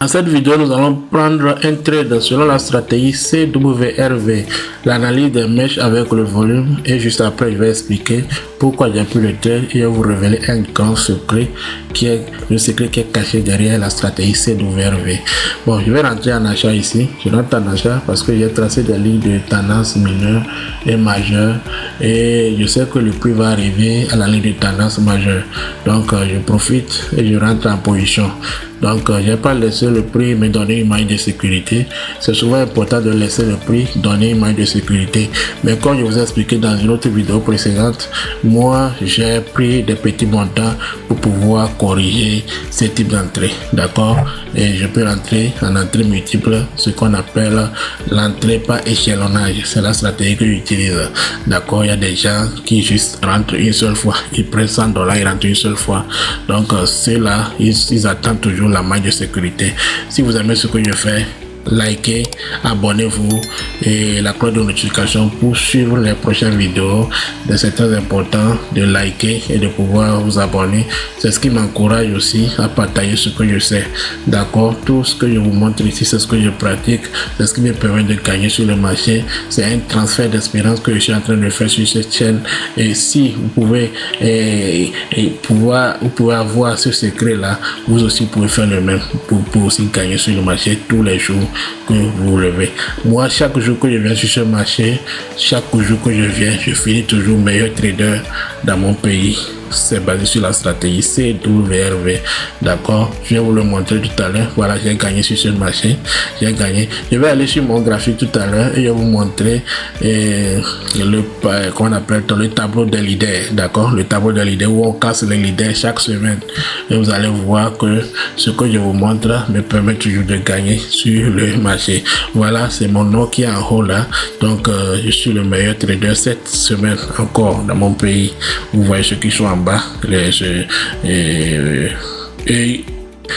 Dans cette vidéo, nous allons prendre un trade selon la stratégie CWRV, l'analyse des mèches avec le volume, et juste après je vais expliquer pourquoi j'ai pris le trade et je vais vous révéler un grand secret qui est le secret qui est caché derrière la stratégie CWRV. Bon, je vais rentrer en achat ici. Je rentre en achat parce que j'ai tracé des lignes de tendance mineure et majeure et je sais que le prix va arriver à la ligne de tendance majeure. Donc je profite et je rentre en position. Donc, je n'ai pas laissé le prix me donner une marge de sécurité. C'est souvent important de laisser le prix donner une marge de sécurité. Mais comme je vous ai expliqué dans une autre vidéo précédente, moi, j'ai pris des petits montants pour pouvoir corriger ce type d'entrée. D'accord? Et je peux rentrer en entrée multiple, ce qu'on appelle l'entrée par échelonnage. C'est la stratégie que j'utilise. D'accord? Il y a des gens qui juste rentrent une seule fois. Ils prennent $100, ils rentrent une seule fois. Donc, ceux-là, ils attendent toujours la maille de sécurité. Si vous aimez ce que je fais, likez, abonnez-vous et la cloche de notification pour suivre les prochaines vidéos. C'est très important de liker et de pouvoir vous abonner. C'est ce qui m'encourage aussi à partager ce que je sais. D'accord? Tout ce que je vous montre ici, c'est ce que je pratique. C'est ce qui me permet de gagner sur le marché. C'est un transfert d'expérience que je suis en train de faire sur cette chaîne. Et si vous pouvez vous pouvez avoir ce secret là, vous aussi pouvez faire le même pour aussi gagner sur le marché tous les jours que vous levez. Moi, chaque jour que je viens sur ce marché, chaque jour que je viens, je finis toujours meilleur trader dans mon pays. C'est basé sur la stratégie CWRV. D'accord? Je vais vous le montrer tout à l'heure. Voilà, j'ai gagné sur ce marché. J'ai gagné. Je vais aller sur mon graphique tout à l'heure et je vais vous montrer qu'on appelle le tableau des leaders. D'accord? Le tableau des leaders où on casse les leaders chaque semaine. Et vous allez voir que ce que je vous montre me permet toujours de gagner sur le marché. Voilà, c'est mon nom qui est en haut là. Donc, je suis le meilleur trader cette semaine encore dans mon pays. Vous voyez ceux qui sont en bas, et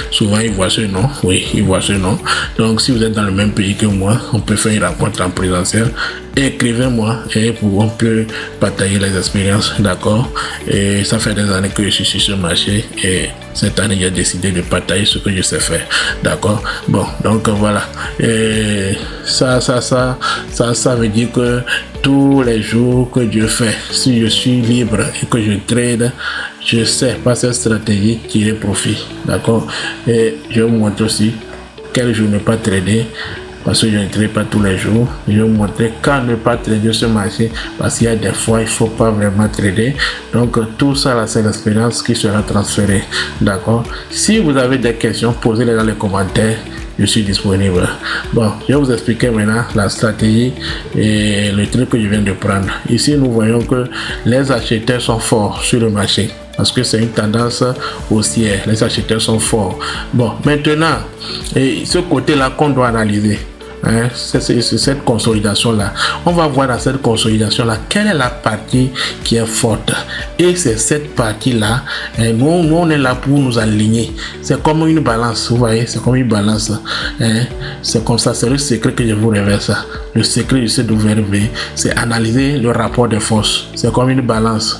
souvent ils voient ce nom. Oui, ils voient ce nom. Donc si vous êtes dans le même pays que moi, on peut faire une rencontre en présentiel. Écrivez-moi et on peut partager les expériences. D'accord? Et ça fait des années que je suis sur ce marché et cette année j'ai décidé de partager ce que je sais faire. D'accord? Bon, donc voilà. Et ça veut dire que tous les jours que Dieu fait, si je suis libre et que je trade, je sais par cette stratégie tirer profit. D'accord? Et je vous montre aussi quel jour ne pas trader. Parce que je ne trade pas tous les jours. Je vais vous montrer quand ne pas trader ce marché. Parce qu'il y a des fois, il ne faut pas vraiment trader. Donc, tout ça, là, c'est l'expérience qui sera transférée. D'accord? Si vous avez des questions, posez-les dans les commentaires. Je suis disponible. Bon, je vais vous expliquer maintenant la stratégie et le truc que je viens de prendre. Ici, nous voyons que les acheteurs sont forts sur le marché. Parce que c'est une tendance haussière. Les acheteurs sont forts. Bon, maintenant, ce côté-là qu'on doit analyser. Hein, c'est cette consolidation là. On va voir dans cette consolidation là quelle est la partie qui est forte, et c'est cette partie là. Nous on est là pour nous aligner. C'est comme une balance, vous voyez, c'est comme une balance. Hein, c'est comme ça, c'est le secret que je vous révèle ça. Le secret de CWRV, c'est analyser le rapport de force. C'est comme une balance.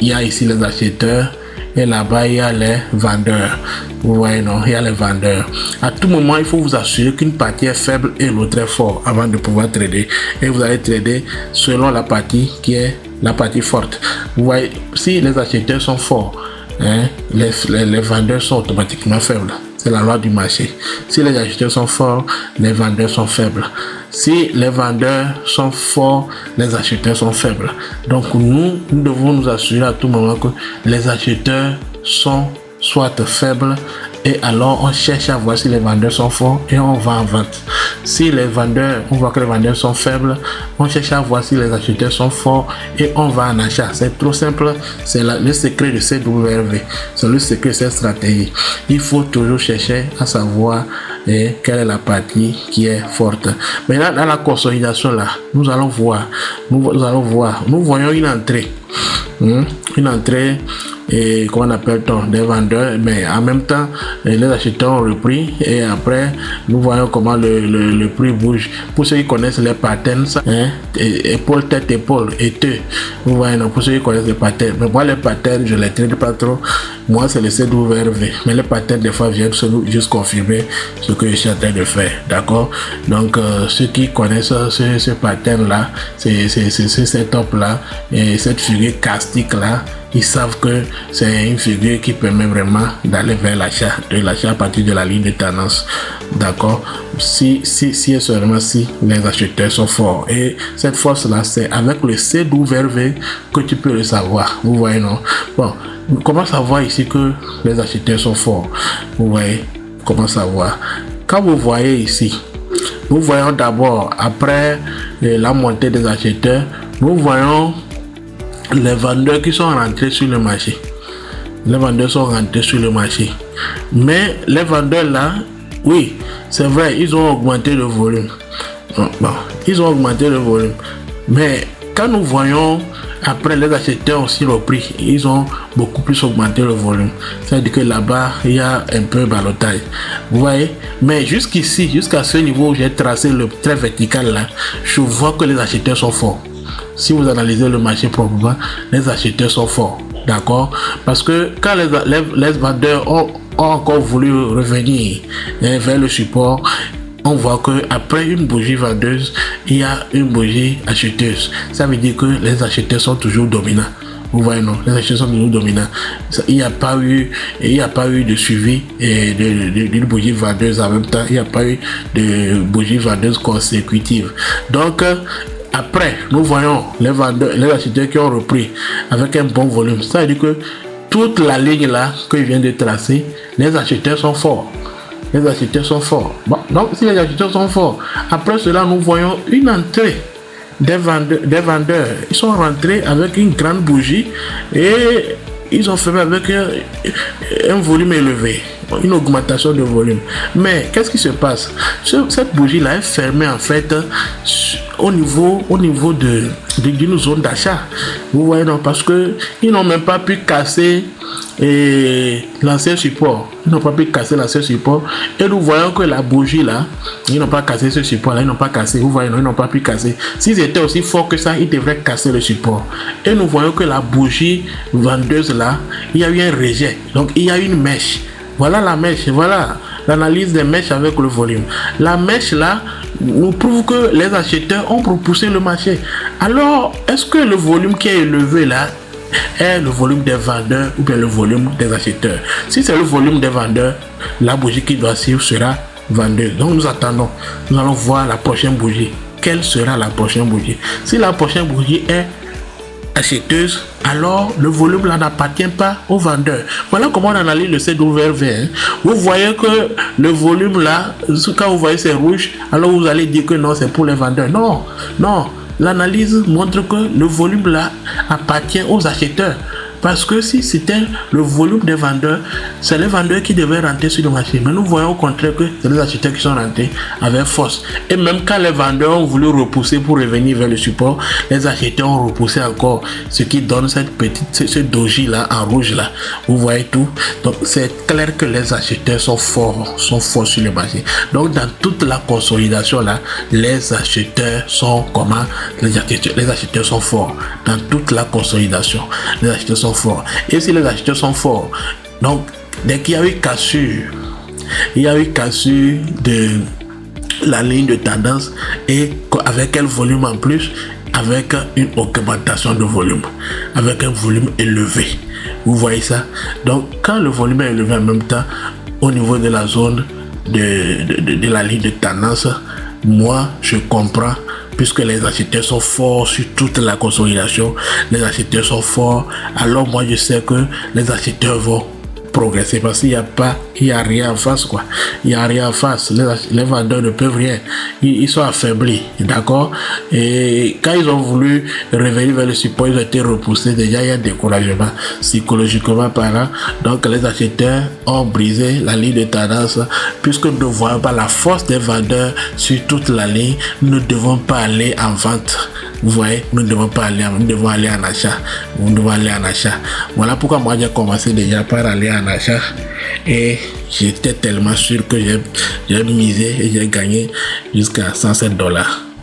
Il y a ici les acheteurs. Et là-bas, il y a les vendeurs. Vous voyez, non? Il y a les vendeurs. À tout moment, il faut vous assurer qu'une partie est faible et l'autre est fort avant de pouvoir trader. Et vous allez trader selon la partie qui est la partie forte. Vous voyez, si les acheteurs sont forts, hein, les vendeurs sont automatiquement faibles. C'est la loi du marché. Si les acheteurs sont forts, les vendeurs sont faibles. Si les vendeurs sont forts, les acheteurs sont faibles. Donc nous devons nous assurer à tout moment que les acheteurs sont soit faibles, et alors on cherche à voir si les vendeurs sont forts et on va en vente. Si les vendeurs, on voit que les vendeurs sont faibles, on cherche à voir si les acheteurs sont forts et on va en achat. C'est trop simple, c'est le secret de CWRV, c'est le secret de cette stratégie. Il faut toujours chercher à savoir quelle est la partie qui est forte. Maintenant, dans la consolidation là, nous voyons une entrée. Une entrée et comment on appelle-t-on, des vendeurs, mais en même temps, les acheteurs ont repris et après, nous voyons comment le prix bouge. Pour ceux qui connaissent les patterns, hein, épaule, tête, épaule, et deux. Vous voyez, non, pour ceux qui connaissent les patterns. Mais moi, les patterns, je les traite pas trop. Moi, c'est le CWRV. Mais les patterns, des fois, viennent juste confirmer ce que je suis en train de faire. D'accord? Donc, ceux qui connaissent ce pattern-là, c'est setup-là, et cette figure castique-là, ils savent que c'est une figure qui permet vraiment d'aller vers l'achat, de l'achat à partir de la ligne de tendance. D'accord? Si et seulement si les acheteurs sont forts. Et cette force-là, c'est avec le CWRV que tu peux le savoir. Vous voyez, non? Bon, comment savoir ici que les acheteurs sont forts? Vous voyez? Comment savoir? Quand vous voyez ici, nous voyons d'abord, après la montée des acheteurs, nous voyons les vendeurs qui sont rentrés sur le marché. Les vendeurs sont rentrés sur le marché. Mais les vendeurs là, oui, c'est vrai, ils ont augmenté le volume. Bon, ils ont augmenté le volume. Mais quand nous voyons, après les acheteurs aussi repris, ils ont beaucoup plus augmenté le volume. C'est-à-dire que là-bas, il y a un peu balotage. Vous voyez? Mais jusqu'ici, jusqu'à ce niveau où j'ai tracé le trait vertical là, je vois que les acheteurs sont forts. Si vous analysez le marché proprement, les acheteurs sont forts. D'accord? Parce que quand les vendeurs ont encore voulu revenir vers le support, on voit que après une bougie vendeuse, il y a une bougie acheteuse. Ça veut dire que les acheteurs sont toujours dominants. Vous voyez, non? Les acheteurs sont toujours dominants. Il n'y a pas eu de suivi d'une bougie vendeuse en même temps. Il n'y a pas eu de bougie vendeuse consécutive. Donc, après, nous voyons les vendeurs, les acheteurs qui ont repris avec un bon volume. Ça veut dire que toute la ligne là que je viens de tracer, les acheteurs sont forts. Les acheteurs sont forts. Bon, donc, si les acheteurs sont forts, après cela, nous voyons une entrée des vendeurs. Ils sont rentrés avec une grande bougie et ils ont fermé avec un volume élevé, une augmentation de volume. Mais qu'est-ce qui se passe? Cette bougie-là est fermée en fait au niveau d'une zone d'achat. Vous voyez, non? Parce qu'ils n'ont même pas pu casser l'ancien support. Ils n'ont pas pu casser l'ancien support. Et nous voyons que la bougie là, ils n'ont pas cassé ce support là, ils n'ont pas cassé. Vous voyez, non, ils n'ont pas pu casser. S'ils étaient aussi forts que ça, ils devraient casser le support. Et nous voyons que la bougie vendeuse là, il y a eu un rejet. Donc il y a une mèche. Voilà la mèche, voilà l'analyse des mèches avec le volume. La mèche là nous prouve que les acheteurs ont propulsé le marché. Alors, est-ce que le volume qui est élevé là est le volume des vendeurs ou bien le volume des acheteurs? Si c'est le volume des vendeurs, la bougie qui doit suivre sera vendeuse. Donc nous attendons, nous allons voir la prochaine bougie. Quelle sera la prochaine bougie? Si la prochaine bougie est acheteuse, alors le volume là n'appartient pas au vendeur. Voilà comment on analyse le CWRV. Hein. Vous voyez que le volume là, quand vous voyez c'est rouge, alors vous allez dire que non, c'est pour les vendeurs. Non, non. L'analyse montre que le volume là appartient aux acheteurs. Parce que si c'était le volume des vendeurs, c'est les vendeurs qui devaient rentrer sur le marché. Mais nous voyons au contraire que c'est les acheteurs qui sont rentrés avec force. Et même quand les vendeurs ont voulu repousser pour revenir vers le support, les acheteurs ont repoussé encore. Ce qui donne ce doji là en rouge là. Vous voyez tout. Donc c'est clair que les acheteurs sont forts sur le marché. Donc dans toute la consolidation là, les acheteurs sont comment? Les acheteurs sont forts. Dans toute la consolidation, les acheteurs sont forts. Et si les acheteurs sont forts, donc dès qu'il y a eu cassure, de la ligne de tendance et avec quel volume en plus, avec une augmentation de volume, avec un volume élevé. Vous voyez ça? Donc quand le volume est élevé en même temps au niveau de la zone de la ligne de tendance, moi je comprends. Puisque les acheteurs sont forts sur toute la consolidation, les acheteurs sont forts, alors moi je sais que les acheteurs vont progresser parce qu'il n'y a rien en face quoi. Il n'y a rien en face. Les vendeurs ne peuvent rien. Ils sont affaiblis, d'accord? Et quand ils ont voulu revenir vers le support, ils ont été repoussés. Déjà, il y a un découragement psychologiquement parlant. Donc, les acheteurs ont brisé la ligne de tendance puisque nous ne voyons pas la force des vendeurs sur toute la ligne. Nous ne devons pas aller en vente. Vous voyez, nous ne devons pas aller, nous devons aller en achat. Nous devons aller en achat. Voilà pourquoi moi j'ai commencé déjà par aller en achat. Et j'étais tellement sûr que j'ai misé et j'ai gagné jusqu'à $107.